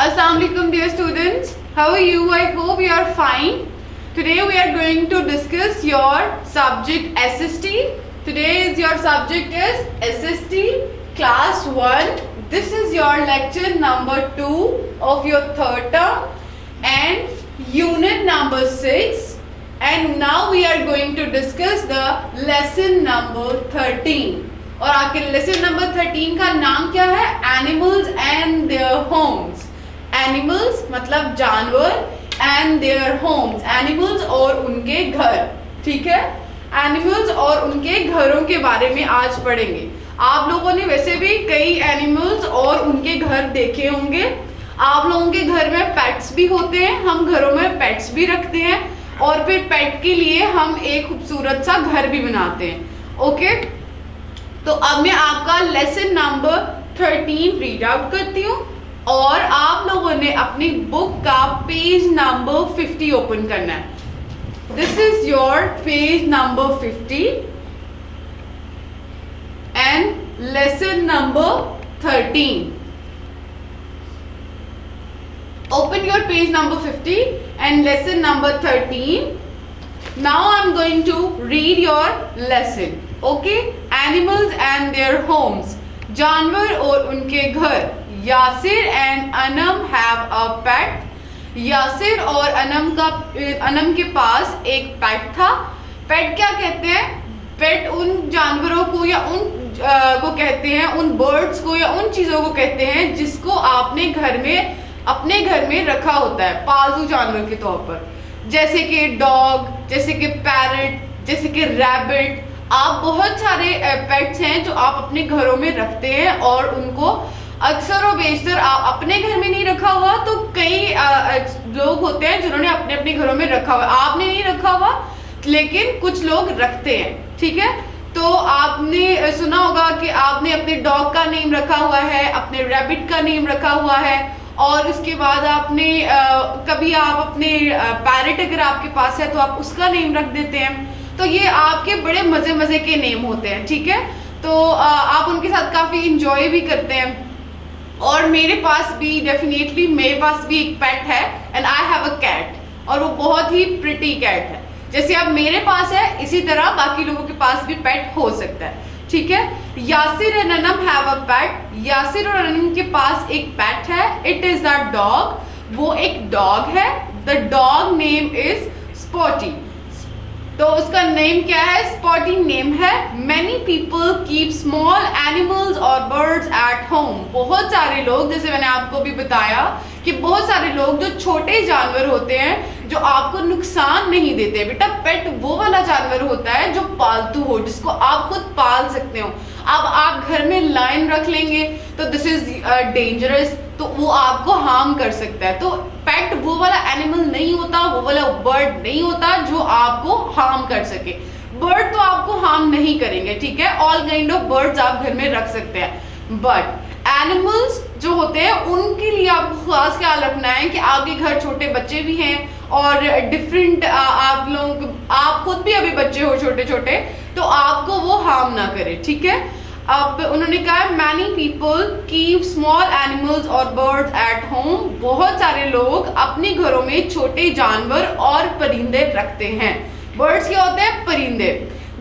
Assalamu alaikum dear students. How are you? I hope you are fine. Today we are going to discuss your subject SST. Today's your subject is SST class 1. This is your lecture number 2 of your third term and unit number 6. And now we are going to discuss the lesson number 13. और आखिर lesson number 13 का नाम क्या है? Animals and their homes. Animals मतलब जानवर and their homes, animals और उनके घर. ठीक है, एनिमल्स और उनके घरों के बारे में आज पढ़ेंगे. आप लोगों ने वैसे भी कई एनिमल्स और उनके घर देखे होंगे. आप लोगों के घर में पेट्स भी होते हैं, हम घरों में पेट्स भी रखते हैं और फिर पेट के लिए हम एक खूबसूरत सा घर भी बनाते हैं. ओके, तो अब मैं आपका लेसन नंबर 13 रीड आउट करती हूँ और आप लोगों ने अपनी बुक का पेज नंबर 50 ओपन करना है. This is your page number 50 and lesson number 13. Open your page number 50 and lesson number 13. Now I'm going to read your lesson. Okay? Animals and their homes. जानवर और उनके घर. Yasir and Anam have a pet. Yasir और अनम के पास एक पेट था. पेट क्या कहते हैं? पेट उन जानवरों को या उन को कहते हैं, उन बर्ड्स को या उन चीजों को कहते हैं जिसको आपने अपने घर में रखा होता है पालतू जानवर के तौर पर. जैसे कि डॉग, जैसे कि पैरट, जैसे कि रैबिट. आप बहुत सारे पेट्स हैं जो आप अपने घरों में रखते हैं और उनको अक्सर और बेशतर आप अपने घर में नहीं रखा हुआ तो कई लोग होते हैं जिन्होंने अपने अपने घरों में रखा हुआ. आपने नहीं रखा हुआ लेकिन कुछ लोग रखते हैं. ठीक है, तो आपने सुना होगा कि आपने अपने डॉग का नेम रखा हुआ है, अपने रैबिट का नेम रखा हुआ है और उसके बाद आपने कभी आप अपने पैरट अगर आपके पास है तो आप उसका नेम रख देते हैं. तो ये आपके बड़े मजे के नेम होते हैं. ठीक है, तो आप उनके साथ काफी इंजॉय भी करते हैं. और मेरे पास भी डेफिनेटली मेरे पास भी एक पेट है and I have a cat और वो बहुत ही प्रिटी कैट है. जैसे अब मेरे पास है इसी तरह बाकी लोगों के पास भी पेट हो सकता है. ठीक है, Yasir and Anam have a pet. Yasir और अनम के पास एक पेट है. It is a dog. वो एक डॉग है. The dog name is Spotty. तो उसका नेम क्या है? स्पॉटी नेम है. Many people keep small animals और बर्ड्स एट होम. बहुत सारे लोग, जैसे मैंने आपको भी बताया कि बहुत सारे लोग जो छोटे जानवर होते हैं जो आपको नुकसान नहीं देते. बेटा पेट वो वाला जानवर होता है जो पालतू हो, जिसको आप खुद पाल सकते हो. अब आप घर में लायन रख लेंगे तो दिस इज डेंजरस, तो वो आपको हार्म कर सकता है. तो पेट वो वाला एनिमल नहीं होता, वो वाला बर्ड नहीं होता जो आपको हार्म कर सके. बर्ड तो आपको हार्म नहीं करेंगे. ठीक है, ऑल काइंड ऑफ बर्ड्स आप घर में रख सकते हैं. बट एनिमल्स जो होते हैं उनके लिए आपको खास ख्याल रखना है कि आपके घर छोटे बच्चे भी हैं और डिफरेंट आप खुद भी अभी बच्चे हो छोटे छोटे, तो आपको वो हार्म ना करे. ठीक है, अब उन्होंने कहा many people keep small animals और बर्ड्स एट होम. बहुत सारे लोग अपने घरों में छोटे जानवर और परिंदे रखते हैं. बर्ड्स क्या होते हैं? परिंदे.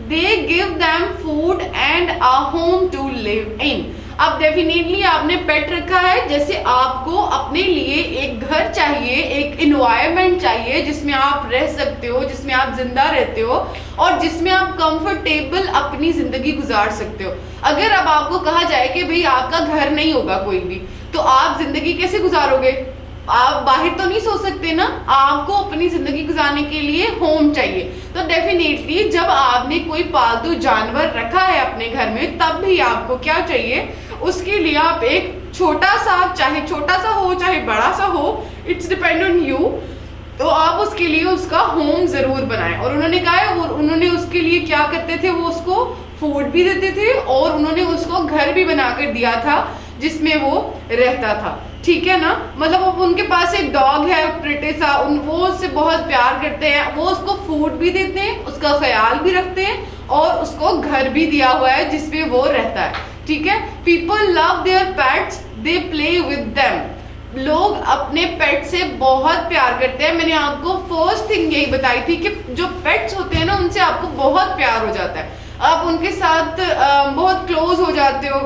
They give them food and a home to live in. अब डेफिनेटली आपने पेट रखा है, जैसे आपको अपने लिए एक घर चाहिए, एक इन्वायरमेंट चाहिए जिसमें आप रह सकते हो, जिसमें आप जिंदा रहते हो और जिसमें आप कंफर्टेबल अपनी जिंदगी गुजार सकते हो. अगर अब आपको कहा जाए कि भाई आपका घर नहीं होगा कोई भी, तो आप जिंदगी कैसे गुजारोगे? आप बाहर तो नहीं सो सकते ना. आपको अपनी जिंदगी गुजारने के लिए होम चाहिए. तो डेफिनेटली जब आपने कोई पालतू जानवर रखा है अपने घर में, तब भी आपको क्या चाहिए? उसके लिए आप एक छोटा सा, चाहे छोटा सा हो चाहे बड़ा सा हो, इट्स डिपेंड ऑन यू, तो आप उसके लिए उसका होम जरूर बनाएं. और उन्होंने कहा है, और उन्होंने उसके लिए क्या करते थे, वो उसको फूड भी देते थे और उन्होंने उसको घर भी बनाकर दिया था जिसमें वो रहता था. ठीक है ना, मतलब उनके पास एक डॉग है प्रिटी सा, वो उससे बहुत प्यार करते हैं, वो उसको फूड भी देते हैं, उसका ख्याल भी रखते हैं और उसको घर भी दिया हुआ है जिसमें वो रहता है. ठीक है, people love their pets, they play with them. लोग अपने पेट से बहुत प्यार करते हैं। मैंने आपको फर्स्ट थिंग यही बताई थी कि जो पेट्स होते हैं ना, उनसे आपको बहुत प्यार हो जाता है, आप उनके साथ बहुत क्लोज हो जाते हो।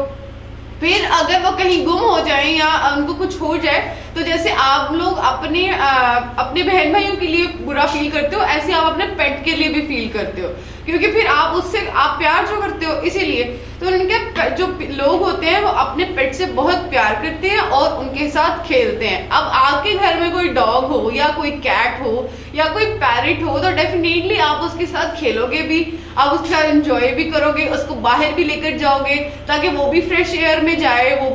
फिर अगर वो कहीं गुम हो जाए या उनको कुछ हो जाए, तो जैसे आप लोग अपने बहन भाइयों के लिए बुरा फील करते हो, ऐसे आप अपने पेट के लिए भी फील करते हो, क्योंकि फिर आप उससे आप प्यार जो करते हो इसीलिए। तो उनके जो लोग होते हैं वो अपने पेट से बहुत प्यार करते हैं और उनके साथ खेलते हैं। अब आपके घर में कोई डॉग हो या कोई कैट हो या कोई पैरेट हो, तो डेफिनेटली आप उसके साथ खेलोगे भी, आप उसके साथ एंजॉय भी करोगे, उसको बाहर भी लेकर जाओगे ताकि वो भी फ्रेश एयर में जाए, वो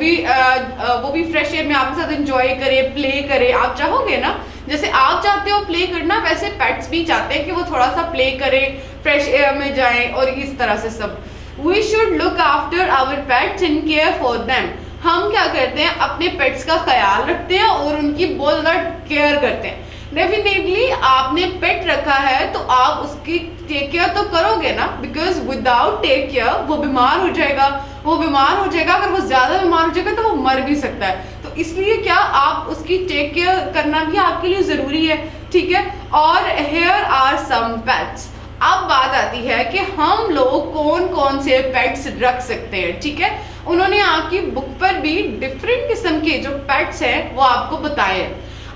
भी फ्रेश एयर में आपके साथ एंजॉय करे, प्ले करे। आप चाहोगे ना, जैसे आप चाहते हो प्ले करना, वैसे पेट्स भी चाहते हैं कि वो थोड़ा सा प्ले करे, फ्रेश एयर में जाए और इस तरह से सब। We should look after our pets and care for them. हम क्या करते हैं, अपने पेट्स का ख्याल रखते हैं और उनकी बहुत ज़्यादा केयर करते हैं। डेफिनेटली आपने पेट रखा है तो आप उसकी टेक केयर तो करोगे ना, बिकॉज विदाउट टेक केयर वो बीमार हो जाएगा। अगर वो ज्यादा बीमार हो जाएगा तो वो मर भी सकता है। तो इसलिए क्या आप उसकी टेक केयर करना भी आपके लिए जरूरी है, ठीक है। और हेयर आर सम पेट्स। अब बात आती है कि हम लोग कौन कौन से पेट्स रख सकते हैं, ठीक है। उन्होंने आपकी बुक पर भी डिफरेंट किस्म के जो पेट्स हैं वो आपको बताए।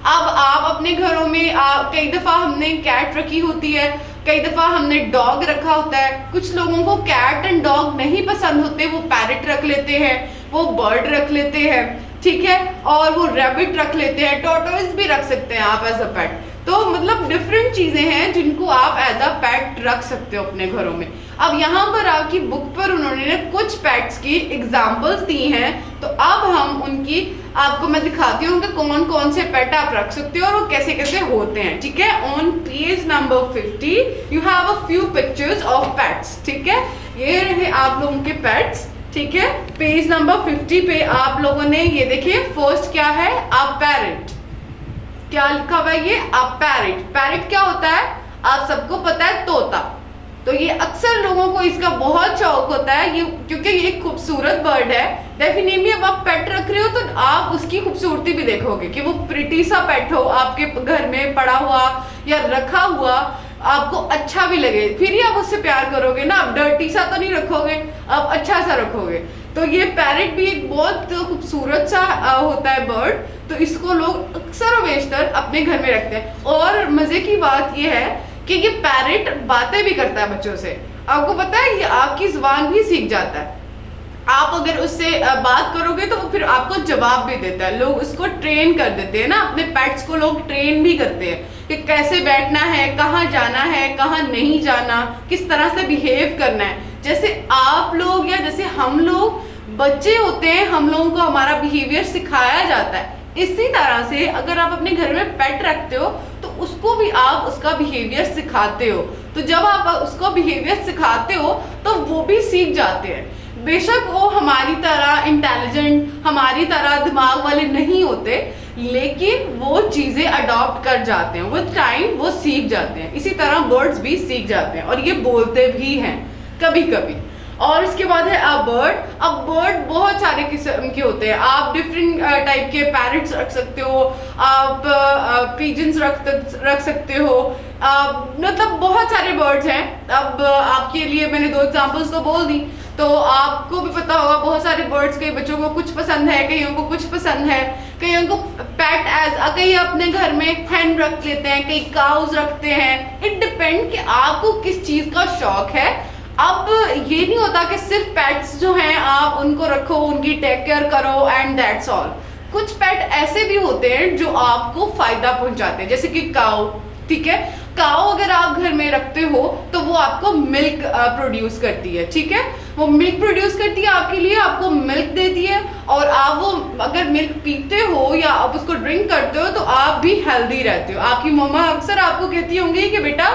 अब आप अपने घरों में कई दफा हमने कैट रखी होती है, कई दफा हमने डॉग रखा होता है। कुछ लोगों को कैट एंड डॉग नहीं पसंद होते, वो पैरट रख लेते हैं, वो बर्ड रख लेते हैं, ठीक है, और वो रैबिट रख लेते हैं, टॉर्टोइज भी रख सकते हैं आप एज अ पेट। तो मतलब डिफरेंट चीजें हैं जिनको आप एज अ पेट रख सकते हो अपने घरों में। अब यहाँ पर आपकी बुक पर उन्होंने कुछ पेट्स की एग्जांपल्स दी हैं, तो अब हम उनकी आपको मैं दिखाती हूँ कि कौन कौन से पेट आप रख सकते हो और वो कैसे कैसे होते हैं, ठीक है। On page number 50 you have a few pictures of pets, ठीक है। ये रहे आप लोगों के पेट्स, ठीक है। पेज नंबर 50 पे आप लोगों ने ये देखिए, फर्स्ट क्या है, अ पैरट। क्या लिखा हुआ है ये, अ पैरट। पैरट क्या होता है, आप सबको पता है, तोता। तो ये अक्सर लोगों को इसका बहुत शौक होता है, ये क्योंकि ये एक खूबसूरत बर्ड है। डेफिनेटली अब आप पेट रख रहे हो तो आप उसकी खूबसूरती भी देखोगे कि वो प्रिटी सा पेट हो आपके घर में पड़ा हुआ या रखा हुआ, आपको अच्छा भी लगे, फिर ही आप उससे प्यार करोगे ना। आप डर्टी सा तो नहीं रखोगे, आप अच्छा सा रखोगे। तो ये पैरट भी एक बहुत खूबसूरत सा होता है बर्ड, तो इसको लोग अक्सर और बेशतर अपने घर में रखते हैं। और मजे की बात ये है कि ये पैरट बातें भी करता है बच्चों से। आपको पता है ये आपकी जुबान भी सीख जाता है। आप अगर उससे बात करोगे तो वो फिर आपको जवाब भी देता है। लोग उसको ट्रेन कर देते हैं ना, अपने पेट्स को लोग ट्रेन भी करते हैं कि कैसे बैठना है, कहाँ जाना है, कहाँ नहीं जाना, किस तरह से बिहेव करना है। जैसे आप लोग या जैसे हम लोग बच्चे होते हैं, हम लोगों को हमारा बिहेवियर सिखाया जाता है। इसी तरह से अगर आप अपने घर में पेट रखते हो तो उसको भी आप उसका बिहेवियर सिखाते हो। तो जब आप उसको बिहेवियर सिखाते हो तो वो भी सीख जाते हैं। बेशक वो हमारी तरह इंटेलिजेंट, हमारी तरह दिमाग वाले नहीं होते, लेकिन वो चीजें अडॉप्ट कर जाते हैं, विद टाइम वो सीख जाते हैं। इसी तरह बर्ड्स भी सीख जाते हैं और ये बोलते भी हैं कभी कभी। और इसके बाद है अ बर्ड। अब बर्ड बहुत सारे किस्म के होते हैं, आप डिफरेंट टाइप के पैरट्स रख सकते हो, आप पिजन्स रख सकते हो, मतलब बहुत सारे बर्ड्स हैं। अब आपके लिए मैंने 2 एग्जांपल्स तो बोल दी, तो आपको भी पता होगा बहुत सारे बर्ड्स, कई बच्चों को कुछ पसंद है, कईयों को कुछ पसंद है, कईयों को पेट एज कई अपने घर में हैंड रख लेते हैं, कई काउज रखते हैं। इट डिपेंड कि आपको किस चीज का शौक है। अब ये नहीं होता कि सिर्फ पेट्स जो हैं आप उनको रखो, उनकी टेक केयर करो एंड दैट्स ऑल। कुछ पेट ऐसे भी होते हैं जो आपको फायदा पहुंचाते हैं, जैसे कि काऊ, ठीक है। काऊ अगर आप घर में रखते हो तो वो आपको मिल्क प्रोड्यूस करती है, ठीक है। वो मिल्क प्रोड्यूस करती है आपके लिए, आपको मिल्क देती है, और आप वो अगर मिल्क पीते हो या आप उसको ड्रिंक करते हो तो आप भी हेल्दी रहते हो। आपकी मम्मा अक्सर आपको कहती होंगी कि बेटा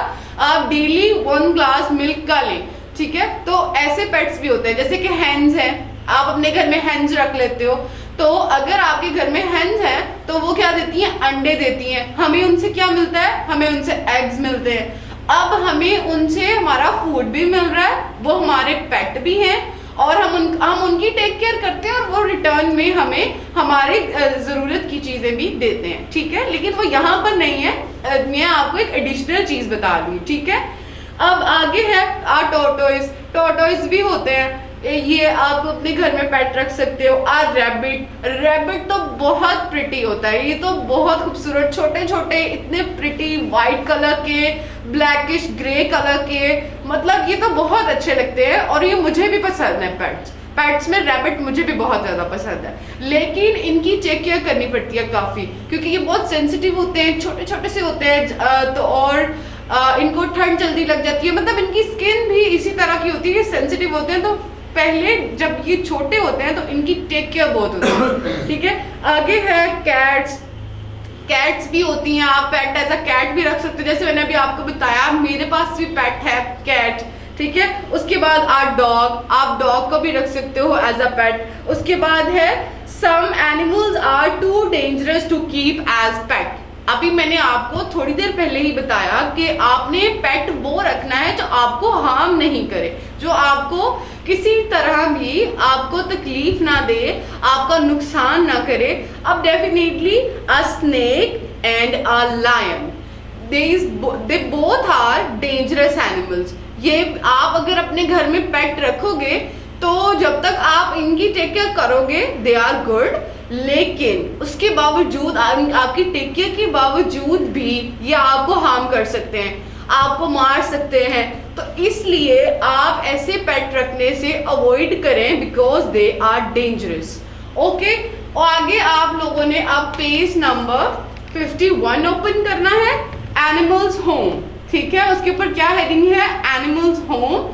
आप डेली 1 ग्लास मिल्क का लें, ठीक है। तो ऐसे पेट्स भी होते हैं, जैसे कि हैंस हैं, आप अपने घर में हैंस रख लेते हो, तो अगर आपके घर में हैंस हैं तो वो क्या देती हैं, अंडे देती हैं। हमें उनसे क्या मिलता है, हमें उनसे एग्स मिलते हैं। अब हमें उनसे हमारा फूड भी मिल रहा है, वो हमारे पेट भी हैं और हम उनकी टेक केयर करते हैं और वो रिटर्न में हमें हमारी ज़रूरत की चीज़ें भी देते हैं, ठीक है। लेकिन वो यहाँ पर नहीं है, मैं आपको एक एडिशनल चीज़ बता रही हूँ, ठीक है। अब आगे है टॉर्टोइज। टॉर्टोइज भी होते हैं, ये आप अपने घर में पेट रख सकते हो। रैबिट, रैबिट तो बहुत प्रिटी होता है, ये तो बहुत खूबसूरत, छोटे छोटे इतने प्रिटी, वाइट कलर के, ब्लैकिश ग्रे कलर के, मतलब ये तो बहुत अच्छे लगते हैं और ये मुझे भी पसंद है। पेट्स में रैबिट मुझे भी बहुत ज़्यादा पसंद है, लेकिन इनकी टेक केयर करनी पड़ती है काफ़ी, क्योंकि ये बहुत सेंसिटिव होते हैं, छोटे छोटे से होते हैं, तो और इनको ठंड जल्दी लग जाती है, मतलब इनकी स्किन भी इसी तरह की होती है, सेंसिटिव होते हैं। तो पहले जब ये छोटे होते हैं तो इनकी टेक केयर बहुत होती है, ठीक है। आगे है कैट्स। कैट्स भी होती हैं, आप पेट एज अ कैट भी रख सकते हैं, जैसे मैंने अभी आपको बताया मेरे पास भी पेट है कैट, ठीक है। उसके बाद डॉग, आप डॉग को भी रख सकते हो एज अ पेट। उसके बाद है some animals are too dangerous to keep as pet. अभी मैंने आपको थोड़ी देर पहले ही बताया कि आपने पेट वो रखना है जो आपको हार्म नहीं करे, जो आपको किसी तरह भी आपको तकलीफ ना दे, आपका नुकसान ना करे। अब definitely a snake and a lion, they both are dangerous animals. ये आप अगर अपने घर में पेट रखोगे तो जब तक आप इनकी टेक केयर करोगे दे आर गुड, लेकिन उसके बावजूद आपकी टेक केयर के बावजूद भी ये आपको हार्म कर सकते हैं, आपको मार सकते हैं। तो इसलिए आप ऐसे पेट रखने से अवॉइड करें, because they are dangerous, okay. और आगे आप लोगों ने अब पेज नंबर 51 ओपन करना है, एनिमल्स होम, ठीक है। उसके ऊपर क्या हेडिंग है, animals home.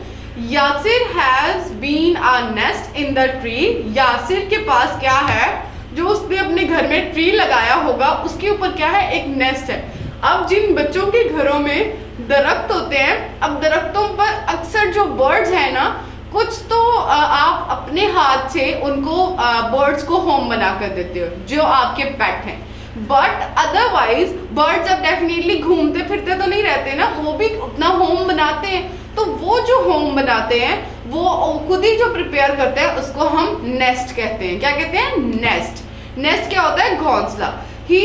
Yasir has been a nest in the tree. Yasir के पास क्या है, जो उसने अपने घर में ट्री लगाया होगा उसके ऊपर क्या है, एक नेस्ट है। अब जिन बच्चों के घरों में दरख्त होते हैं, अब दरख्तों पर अक्सर जो बर्ड्स हैं ना, कुछ तो आप अपने हाथ से उनको बर्ड्स को होम बना कर देते हो जो आपके पेट हैं, बट अदरवाइज बर्ड्स अब डेफिनेटली घूमते फिरते तो नहीं रहते ना, वो भी अपना होम बनाते हैं। तो वो जो होम बनाते हैं वो खुद ही जो प्रिपेयर करते हैं उसको हम नेस्ट कहते हैं। क्या कहते हैं, नेस्ट। नेस्ट क्या होता है, घोंसला। He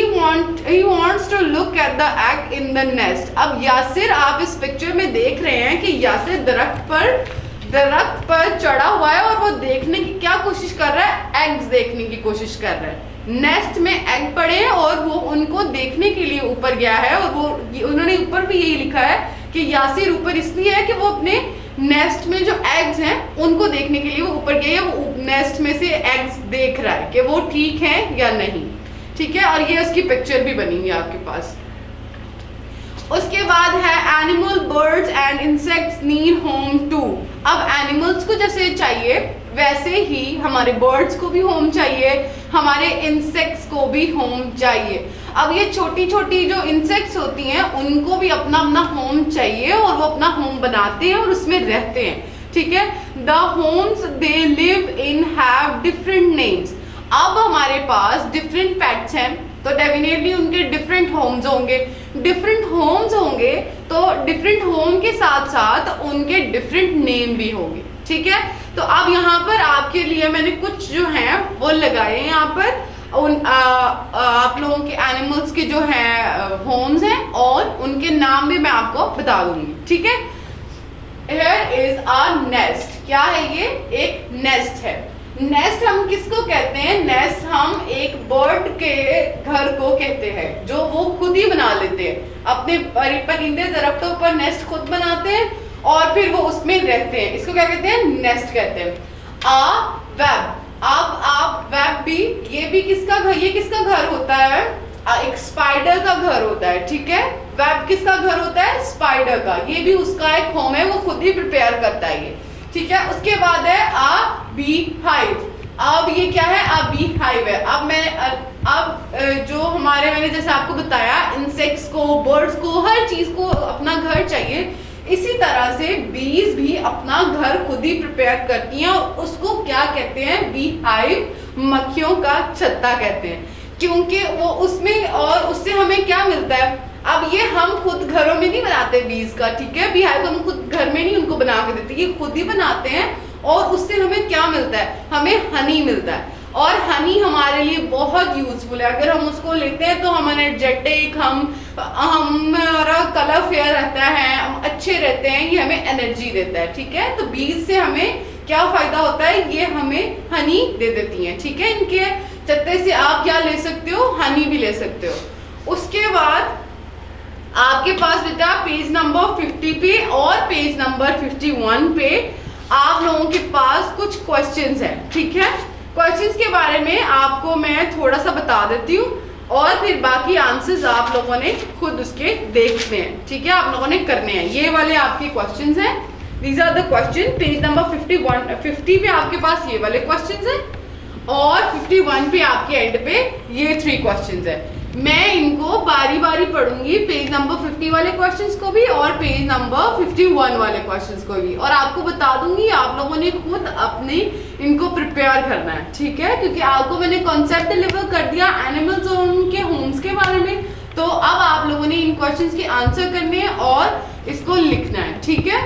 wants to look at the egg in the nest। अब यासिर, आप इस पिक्चर में देख रहे हैं कि यासिर दरख्त पर चढ़ा हुआ है और वो देखने की क्या कोशिश कर रहा है, एग्स देखने की कोशिश कर रहा है। नेस्ट में एग पड़े हैं और वो उनको देखने के लिए ऊपर गया है, और वो उन्होंने ऊपर भी यही लिखा है कि यासिर ऊपर इसलिए है कि वो अपने नेस्ट में जो एग्स हैं उनको देखने के लिए वो ऊपर गया है, वो नेस्ट में से एग्स देख रहा है कि वो ठीक है या नहीं, ठीक है। और ये उसकी पिक्चर भी बनी है आपके पास। उसके बाद है animal, birds and insects need home too. अब एनिमल्स को जैसे चाहिए वैसे ही हमारे बर्ड्स को भी होम चाहिए, हमारे इंसेक्ट्स को भी होम चाहिए। अब ये छोटी छोटी जो इंसेक्ट्स होती हैं उनको भी अपना अपना होम चाहिए और वो अपना होम बनाते हैं और उसमें रहते हैं, ठीक है। The homes they live in have different names. अब हमारे पास डिफरेंट पेट्स हैं तो डेफिनेटली उनके डिफरेंट होम्स होंगे। डिफरेंट होम्स होंगे तो डिफरेंट होम के साथ साथ उनके डिफरेंट नेम भी होंगे, ठीक है। तो अब यहाँ पर आपके लिए मैंने कुछ जो हैं वो लगाए हैं यहाँ पर, आप लोगों के एनिमल्स के जो है होम्स हैं और उनके नाम भी मैं आपको बता दूंगी, ठीक है। Here is a nest। क्या है ये, एक नेस्ट है। नेस्ट हम किसको कहते हैं, नेस्ट हम एक बर्ड के घर को कहते हैं जो वो खुद ही बना लेते हैं, अपने परिंदे दरख्तों पर नेस्ट खुद बनाते हैं और फिर वो उसमें रहते हैं, इसको क्या कहते हैं, नेस्ट कहते हैं। वेब, अब आप वेब भी, ये भी किसका घर, ये किसका घर होता है, एक स्पाइडर का घर होता है, ठीक है। वेब किसका घर होता है, स्पाइडर का, ये भी उसका एक होम है, वो खुद ही प्रिपेयर करता है ये, ठीक है। उसके बाद है बी हाइव। अब ये क्या है, बी हाइव है। अब जो हमारे, मैंने जैसे आपको बताया, इंसेक्ट्स को, बर्ड्स को, हर चीज को अपना घर चाहिए, इसी तरह से बीज भी अपना घर खुद ही प्रिपेयर करती हैं और उसको क्या कहते हैं, बी हाइव, मक्खियों का छत्ता कहते हैं, क्योंकि वो उसमें, और उससे हमें क्या मिलता है। अब ये हम खुद घरों में नहीं बनाते बीज का, ठीक है, बी हाइव हम खुद घर में नहीं उनको बना के देते, ये खुद ही बनाते हैं और उससे हमें क्या मिलता है, हमें हनी मिलता है। और हनी हमारे लिए बहुत यूजफुल है, अगर हम उसको लेते हैं तो हम एनर्जेटिक, हमारा कलर फेयर रहता है, हम अच्छे रहते हैं, ये हमें एनर्जी देता है, ठीक है। तो बीज से हमें क्या फायदा होता है, ये हमें हनी दे देती हैं, ठीक है। इनके चत्ते से आप क्या ले सकते हो, हनी भी ले सकते हो। उसके बाद आपके पास बेटा पेज नंबर 50 पे और पेज नंबर 51 पे आप लोगों के पास कुछ क्वेश्चंस हैं, ठीक है। क्वेश्चंस के बारे में आपको मैं थोड़ा सा बता देती हूँ और फिर बाकी आंसर्स आप लोगों ने खुद उसके देखने हैं, ठीक है, आप लोगों ने करने हैं। ये वाले आपके क्वेश्चंस हैं, these are the question. Page number 50 पे आपके पास ये वाले क्वेश्चंस हैं और 51 पे आपके एंड पे ये 3 क्वेश्चंस हैं। मैं इनको बारी बारी पढ़ूंगी, पेज नंबर 50 वाले क्वेश्चंस को भी और पेज नंबर 51 वाले क्वेश्चंस को भी, और आपको बता दूंगी आप लोगों ने खुद अपने इनको प्रिपेयर करना है, ठीक है। क्योंकि आपको मैंने कॉन्सेप्ट डिलीवर कर दिया एनिमल्स और उनके होम्स के बारे में, तो अब आप लोगों ने इन क्वेश्चंस के आंसर करने हैं और इसको लिखना है, ठीक है।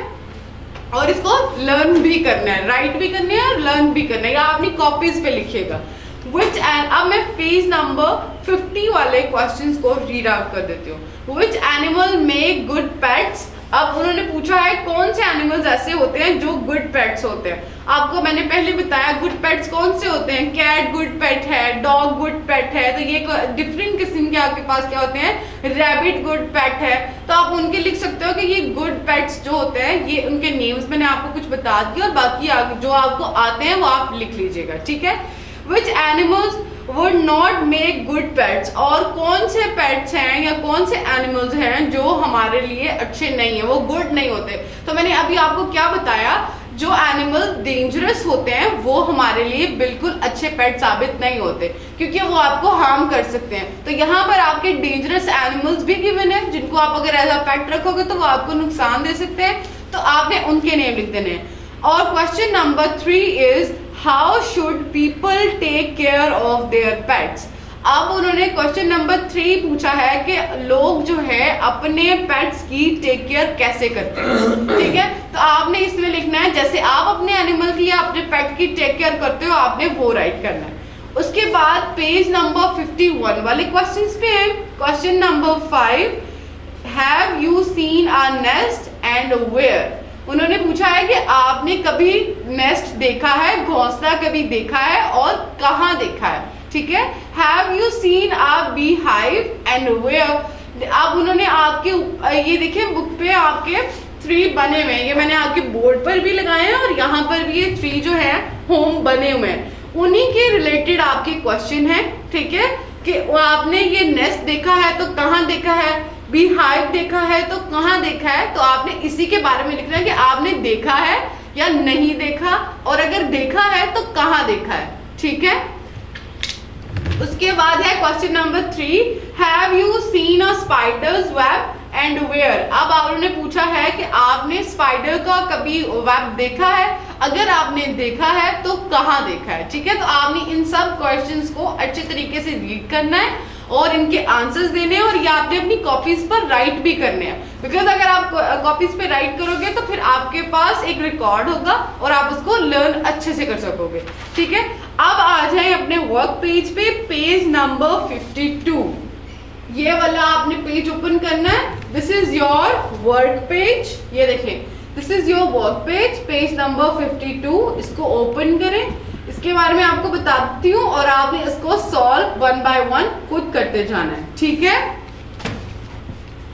और इसको लर्न भी करना है, राइट भी करना है और लर्न भी करना है, या अपनी कॉपीज पे लिखिएगा। अब मैं पेज नंबर 50 वाले क्वेश्चंस को रीड आउट कर देती हूँ। Which animal make good pets. अब उन्होंने पूछा है कौन से एनिमल्स ऐसे होते हैं जो गुड पेट्स होते हैं। आपको मैंने पहले बताया गुड पेट्स कौन से होते हैं, कैट गुड पेट है, डॉग गुड पेट है, तो ये डिफरेंट किस्म के आपके पास क्या होते हैं, रैबिट गुड पेट है, तो आप उनके लिख सकते हो कि ये गुड पेट्स जो होते हैं, ये उनके नेम्स मैंने आपको कुछ बता दिया और बाकी जो आपको आते हैं वो आप लिख लीजिएगा, ठीक है। Which animals would not make good pets, और कौन से पेट्स हैं या कौन से एनिमल्स हैं जो हमारे लिए अच्छे नहीं है, वो गुड नहीं होते। तो मैंने अभी आपको क्या बताया, जो एनिमल डेंजरस होते हैं वो हमारे लिए बिल्कुल अच्छे पेट साबित नहीं होते क्योंकि वो आपको हार्म कर सकते हैं। तो यहाँ पर आपके डेंजरस एनिमल्स भी गिवन है जिनको आप अगर एज अ पेट रखोगे तो वो आपको नुकसान दे सकते हैं, तो आपने उनके नेम लिख देने हैं। और question number 3 is how should people take care of their pets. अब उन्होंने क्वेश्चन नंबर 3 पूछा है कि लोग जो है अपने पेट्स की टेक केयर कैसे करते हैं, ठीक है। तो आपने इसमें लिखना है जैसे आप अपने एनिमल की या अपने पेट की टेक केयर करते हो, आपने वो राइट करना है। उसके बाद पेज नंबर 51 वाले क्वेश्चंस पे है। Question number 5, have you seen a nest and where. उन्होंने पूछा है कि आपने कभी नेस्ट देखा है, घोंसला कभी देखा है और कहाँ देखा है, ठीक है। Have you seen a bee hive and where. अब उन्होंने आपके ये देखिए बुक पे आपके 3 बने हुए हैं, ये मैंने आपके बोर्ड पर भी लगाए हैं और यहाँ पर भी ये 3 जो है होम बने हुए हैं, उन्हीं के रिलेटेड आपके क्वेश्चन है, ठीक है। कि आपने ये नेस्ट देखा है तो कहाँ देखा है, बी हाइव देखा है तो कहाँ देखा है, तो आपने इसी के बारे में लिखना है कि आपने देखा है या नहीं देखा, और अगर देखा है तो कहाँ देखा है, ठीक है। उसके बाद है question number 3, have you seen a spider's web and where. अब आपने पूछा है कि आपने स्पाइडर का कभी वेब देखा है, अगर आपने देखा है तो कहाँ देखा है, ठीक है। तो आपने इन सब क्वेश्चंस को अच्छे तरीके से रीड करना है और इनके आंसर्स देने हैं, और ये आपने अपनी कॉपीज पर राइट भी करने हैं, बिकॉज अगर आप कॉपीज पे राइट करोगे तो फिर आपके पास एक रिकॉर्ड होगा और आप उसको लर्न अच्छे से कर सकोगे, ठीक है। अब आ जाए अपने वर्क पेज पे, पेज नंबर 52। ये वाला आपने पेज ओपन करना है, this is your work page, ये देखें this is your work page, page number 52। इसको ओपन करें, इसके बारे में आपको बताती हूँ और आपने इसको सॉल्व 1 बाय 1 खुद करते जाना है, ठीक है।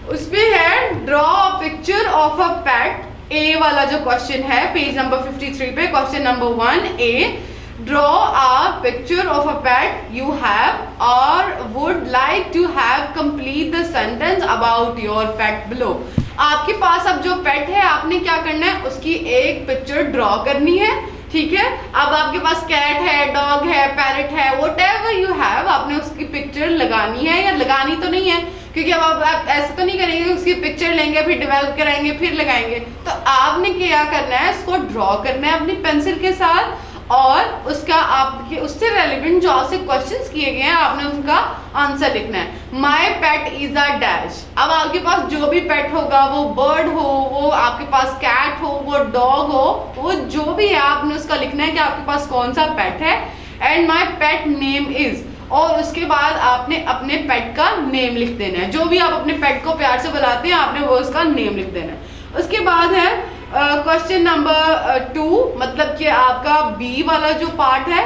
उसमें है draw a picture of a pet. A वाला जो क्वेश्चन है पेज नंबर 53 पे, question number 1 A, draw a picture of a pet you have or would like to have complete the sentence about your pet below. आपके पास अब जो पेट है आपने क्या करना है, उसकी एक पिक्चर ड्रॉ करनी है, ठीक है। अब आपके पास कैट है, डॉग है, पैरट है, व्हाटएवर यू हैव, आपने उसकी पिक्चर लगानी है, या लगानी तो नहीं है क्योंकि अब आप ऐसा तो नहीं करेंगे उसकी पिक्चर लेंगे फिर डेवलप कराएंगे फिर लगाएंगे, तो आपने क्या करना है, इसको ड्रॉ करना है अपनी पेंसिल के साथ और उसका आपके उससे रेलिवेंट जो आपसे क्वेश्चंस किए गए हैं आपने उनका आंसर लिखना है। My pet is a dash. अब आपके पास जो भी पेट होगा, वो बर्ड हो, वो आपके पास कैट हो, वो डॉग हो, वो जो भी है आपने उसका लिखना है कि आपके पास कौन सा पेट है। And my pet name is, और उसके बाद आपने अपने पेट का नेम लिख देना है। जो भी आप अपने पेट को प्यार से बुलाते हैं आपने वो उसका नेम लिख देना है। उसके बाद है क्वेश्चन नंबर 2, मतलब कि आपका बी वाला जो पार्ट है,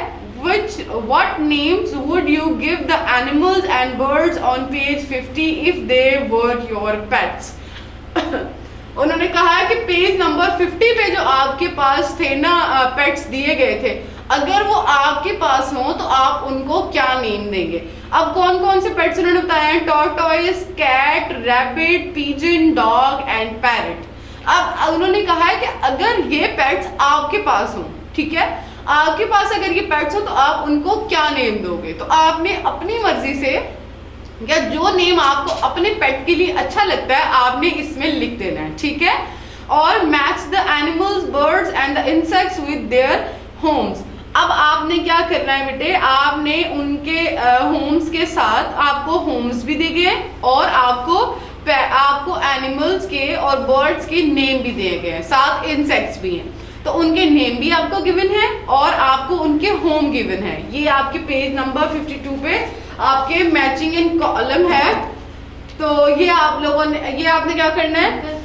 what names would you give the animals and birds on page 50 if they were your pets? उन्होंने कहा है कि पेज नंबर 50 पे जो आपके पास थे ना पेट्स दिए गए थे, अगर वो आपके पास हो तो आप उनको क्या नेम देंगे। अब कौन कौन से पेट्स उन्होंने बताया है? Tortoise, cat, rabbit, pigeon, dog and parrot. अब उन्होंने कहा है कि अगर ये पेट्स आपके पास हो, ठीक है, आपके पास अगर ये पेट्स हो तो आप उनको क्या नेम दोगे। तो आपने अपनी मर्जी से या जो नेम आपको अपने पेट के लिए अच्छा लगता है आपने इसमें लिख देना है, ठीक है। और match the animals, birds and the insects with their homes. अब आपने क्या करना है बेटे, आपने उनके होम्स के साथ आपको होम्स भी दिए गए और आपको एनिमल्स के और बर्ड्स के नेम भी दिए गए हैं, साथ इंसेक्ट्स भी हैं, तो उनके नेम भी आपको गिवन है और आपको उनके होम गिवन है। ये आपके पेज नंबर 52 पे आपके मैचिंग इन कॉलम है। तो ये आप लोगों ने, ये आपने क्या करना है,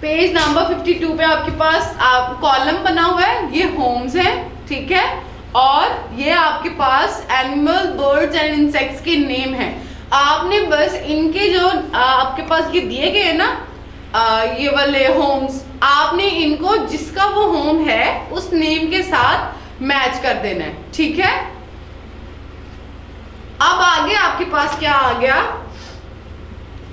पेज नंबर 52 पे आपके पास आप कॉलम बना हुआ है, ये होम्स है, ठीक है, और ये आपके पास एनिमल, बर्ड्स एंड इंसेक्ट्स के नेम है। आपने बस इनके जो आपके पास ये दिए गए ना ये वाले होम्स, आपने इनको जिसका वो होम है उस नेम के साथ मैच कर देना है, ठीक है। अब आगे आपके पास क्या आ गया,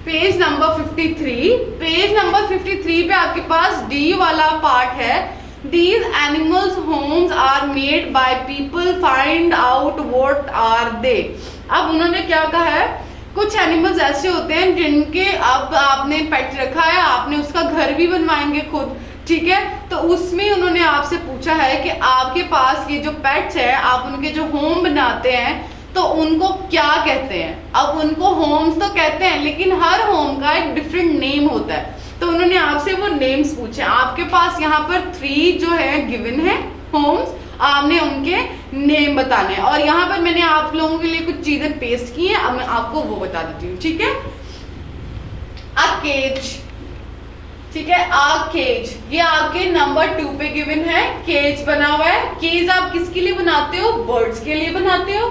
पेज नंबर 53। पेज नंबर 53 पे आपके पास डी वाला पार्ट है। These animals homes are made by people, find out what are they। अब उन्होंने क्या कहा है, कुछ एनिमल्स ऐसे होते हैं जिनके अब आपने पेट रखा है, आपने उसका घर भी बनवाएंगे खुद, ठीक है। तो उसमें उन्होंने आपसे पूछा है कि आपके पास ये जो पेट्स है आप उनके जो होम बनाते हैं तो उनको क्या कहते हैं। अब उनको होम्स तो कहते हैं लेकिन हर होम का एक डिफरेंट नेम होता है, तो उन्होंने आपसे वो नेम्स पूछे। आपके पास यहाँ पर 3 जो है गिवन है होम्स, आपने उनके नेम बताने हैं। और यहाँ पर मैंने आप लोगों के लिए कुछ चीजें पेस्ट की हैं, अब मैं आपको वो बता देती हूँ, ठीक है। अ केज, ठीक है, अ केज, ये आपके नंबर 2 पे गिवन है, केज बना हुआ है। केज आप किसके लिए बनाते हो, बर्ड्स के लिए बनाते हो।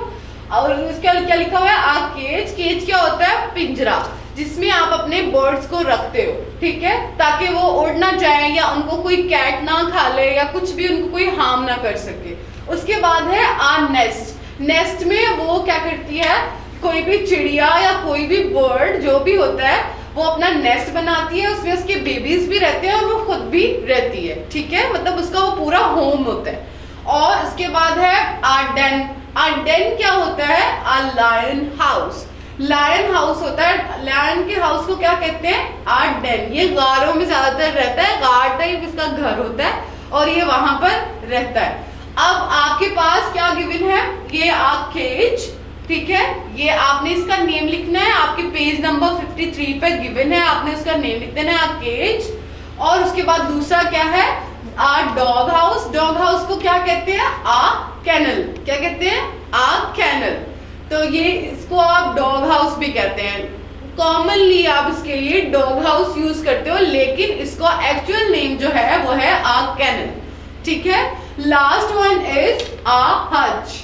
और उसके क्या लिखा हुआ है, अ केज। केज क्या होता है, पिंजरा, जिसमें आप अपने बर्ड्स को रखते हो, ठीक है, ताकि वो उड़ ना जाए या उनको कोई कैट ना खा ले या कुछ भी उनको कोई हार्म ना कर सके। उसके बाद है आ नेस्ट। नेस्ट में वो क्या करती है, कोई भी चिड़िया या कोई भी बर्ड जो भी होता है वो अपना नेस्ट बनाती है, उसमें उसके बेबीज भी रहते हैं और वो खुद भी रहती है, ठीक है, मतलब उसका वो पूरा होम होता है। और उसके बाद है आ डेन। आ डेन क्या होता है, आ लायन हाउस। लायन हाउस होता है, लायन के हाउस को क्या कहते हैं, आ डेन। ये गारों में ज्यादातर रहता है, गार टाइप इसका घर होता है और ये वहां पर रहता है। अब आपके पास क्या गिवन है, ये आ केज, ठीक है, ये आपने इसका नेम लिखना है, आपके पेज नंबर 53 पे गिवन है, आपने उसका नेम लिख देना है, आ केज। और उसके बाद दूसरा क्या है, आ डॉग हाउस। डॉग हाउस को क्या कहते हैं, आ कैनल। क्या कहते हैं, आ कैनल। तो ये इसको आप डॉग हाउस भी कहते हैं, कॉमनली आप इसके लिए डॉग हाउस यूज करते हो, लेकिन इसका एक्चुअल नेम जो है वो है आ कैनल, ठीक है। लास्ट वन इज आ हज।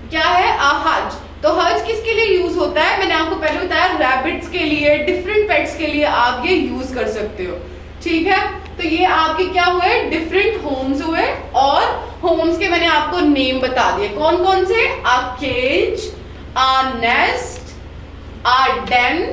क्या है, आ हज। तो हज किसके लिए यूज होता है, मैंने आपको पहले बताया, रैबिट्स के लिए, डिफरेंट पेट्स के लिए आप ये यूज कर सकते हो, ठीक है। तो ये आपके क्या हुए, डिफरेंट होम्स हुए और होम्स के मैंने आपको नेम बता दिए, कौन कौन से, a cage, a nest, a den,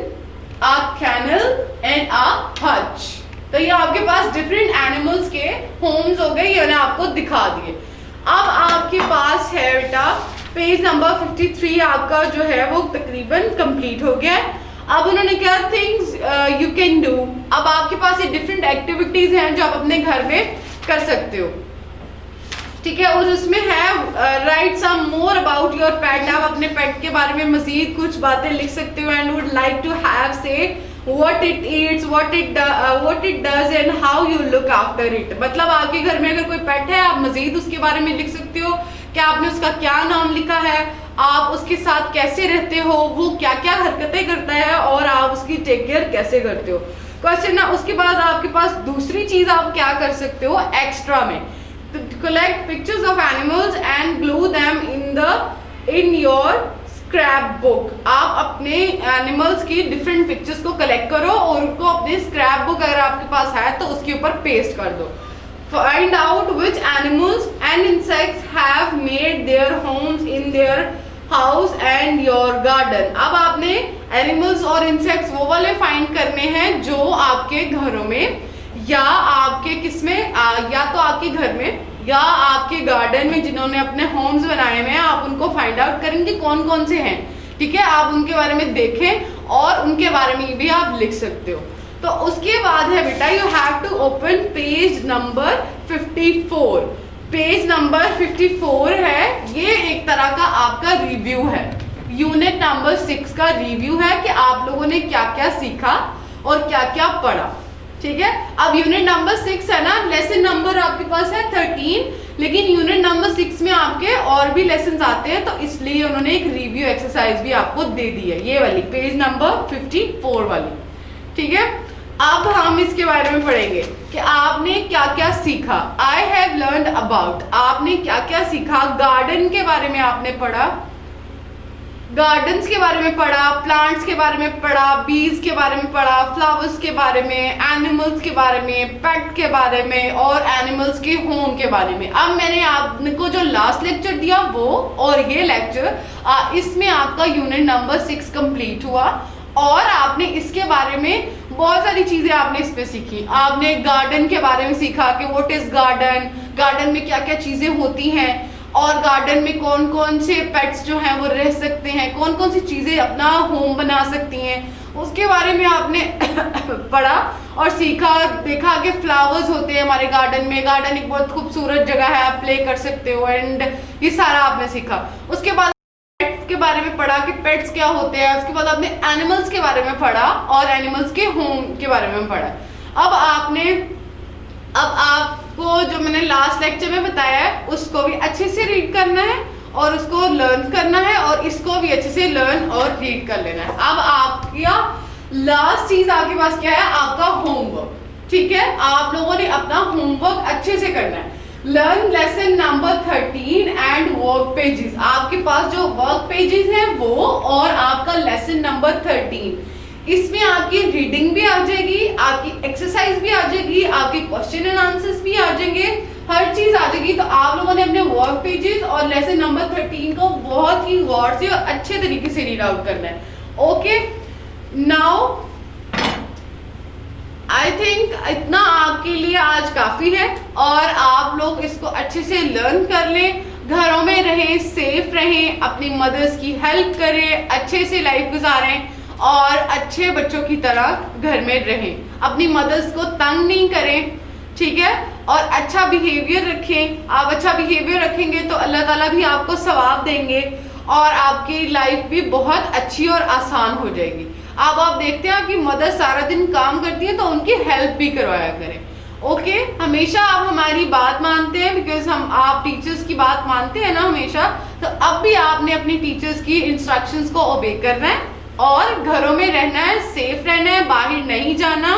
a kennel and a hutch. तो ये आपके पास डिफरेंट एनिमल्स के होम्स हो गए, ये मैंने आपको दिखा दिए। अब आपके पास है बेटा पेज नंबर 53 आपका जो है वो तकरीबन कंप्लीट हो गया है। अब उन्होंने क्या, थिंग्स यू कैन डू। अब आपके पास ये डिफरेंट एक्टिविटीज हैं जो आप अपने घर में कर सकते हो। ठीक है, और उसमें है write some more about your pet. आप अपने पेट के बारे में मजीद कुछ बातें लिख सकते हो and would like to have say what it eats, what it does and how you look after it। मतलब आपके घर में अगर कोई पेट है, आप मजीद उसके बारे में लिख सकते हो कि आपने उसका क्या नाम लिखा है, आप उसके साथ कैसे रहते हो, वो क्या क्या हरकतें करता है और आप उसकी टेक केयर कैसे करते हो। क्वेश्चन ना, उसके बाद आपके पास दूसरी चीज आप क्या कर सकते हो एक्स्ट्रा में, collect pictures of animals and glue them in your scrap book. आप अपने एनिमल्स की डिफरेंट पिक्चर्स को कलेक्ट करो और उनको अपने स्क्रैप बुक अगर आपके पास है तो उसके ऊपर पेस्ट कर दो। Find out which animals and insects have made their homes in their house and your garden. अब आपने एनिमल्स और इंसेक्ट्स वो वाले फाइंड करने हैं जो आपके घरों में या आपके किसमें या तो आपके घर में या आपके गार्डन में जिन्होंने अपने होम्स बनाए हुए हैं, आप उनको फाइंड आउट करेंगे कौन कौन से हैं। ठीक है, आप उनके बारे में देखें और उनके बारे में भी आप लिख सकते हो। तो उसके बाद है बेटा, you have to open page number 54। Page number 54 है, ये एक तरह का आपका रिव्यू है, यूनिट नंबर 6 का रिव्यू है कि आप लोगों ने क्या क्या सीखा और क्या क्या पढ़ा। ठीक है, अब यूनिट नंबर 6 है ना, लेसन नंबर आपके पास है 13, लेकिन यूनिट नंबर 6 में आपके और भी लेसन आते हैं, तो इसलिए उन्होंने एक रिव्यू एक्सरसाइज भी आपको दे दी है, ये वाली पेज नंबर 54 वाली। ठीक है, अब हम इसके बारे में पढ़ेंगे कि आपने क्या क्या सीखा। आई हैव लर्नड अबाउट, आपने क्या क्या सीखा। गार्डन के बारे में आपने पढ़ा, गार्डन्स के बारे में पढ़ा, प्लांट्स के बारे में पढ़ा, बीज के बारे में पढ़ा, फ्लावर्स के बारे में, एनिमल्स के बारे में, पेट के बारे में और एनिमल्स के होम के बारे में। अब मैंने आपको जो लास्ट लेक्चर दिया वो और ये लेक्चर, इसमें आपका यूनिट नंबर 6 कंप्लीट हुआ और आपने इसके बारे में बहुत सारी चीजें आपने इस पे सीखी। आपने गार्डन के बारे में सीखा कि व्हाट इज गार्डन, गार्डन में क्या क्या चीजें होती हैं और गार्डन में कौन कौन से पेट्स जो हैं वो रह सकते हैं, कौन कौन सी चीजें अपना होम बना सकती हैं, उसके बारे में आपने पढ़ा और सीखा। देखा कि फ्लावर्स होते हैं हमारे गार्डन में, गार्डन एक बहुत खूबसूरत जगह है, आप प्ले कर सकते हो एंड ये सारा आपने सीखा। उसके बाद पेट्स के बारे में पढ़ा कि पेट्स क्या होते हैं। उसके बाद आपने एनिमल्स के बारे में पढ़ा और एनिमल्स के होम के बारे में पढ़ा। अब आपको जो मैंने लास्ट लेक्चर में बताया है उसको भी अच्छे से रीड करना है और उसको लर्न करना है और इसको भी अच्छे से लर्न और रीड कर लेना है। अब आपका लास्ट चीज आपके पास क्या है, आपका होमवर्क। ठीक है, आप लोगों ने अपना होमवर्क अच्छे से करना है। Learn lesson number 13 and work pages. आपके पास जो वर्क पेजेस हैं वो और आपका लेसन नंबर 13, इसमें आपकी रीडिंग भी आ जाएगी, आपकी एक्सरसाइज भी आ जाएगी, आपके क्वेश्चन एंड आंसर्स भी आ जाएंगे, हर चीज आ जाएगी। तो आप लोगों ने अपने वर्क पेजेस और लेसन नंबर 13 को बहुत ही गौर से और अच्छे तरीके से रीड आउट करना है। ओके, नाउ आई थिंक इतना आपके लिए आज काफी है और आप लोग इसको अच्छे से लर्न कर लें, घरों में रहें, सेफ रहें, अपनी मदर्स की हेल्प करें, अच्छे से लाइफ गुजारें और अच्छे बच्चों की तरह घर में रहें, अपनी मदर्स को तंग नहीं करें। ठीक है, और अच्छा बिहेवियर रखें। आप अच्छा बिहेवियर रखेंगे तो अल्लाह ताला भी आपको सवाब देंगे और आपकी लाइफ भी बहुत अच्छी और आसान हो जाएगी। अब आप देखते हैं आपकी मदर सारा दिन काम करती है तो उनकी हेल्प भी करवाया करें। ओके, हमेशा आप हमारी बात मानते हैं बिकॉज आप टीचर्स की बात मानते हैं ना हमेशा, तो अब भी आपने अपनी टीचर्स की इंस्ट्रक्शंस को ओबे करना है और घरों में रहना है, सेफ रहना है, बाहर नहीं जाना,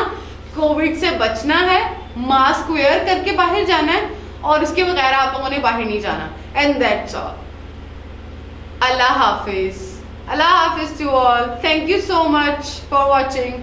कोविड से बचना है, मास्क वेयर करके बाहर जाना है और इसके बगैर आप लोगों ने बाहर नहीं जाना। And that's all. Allah Hafiz. Allah Hafiz to all. Thank you so much for watching.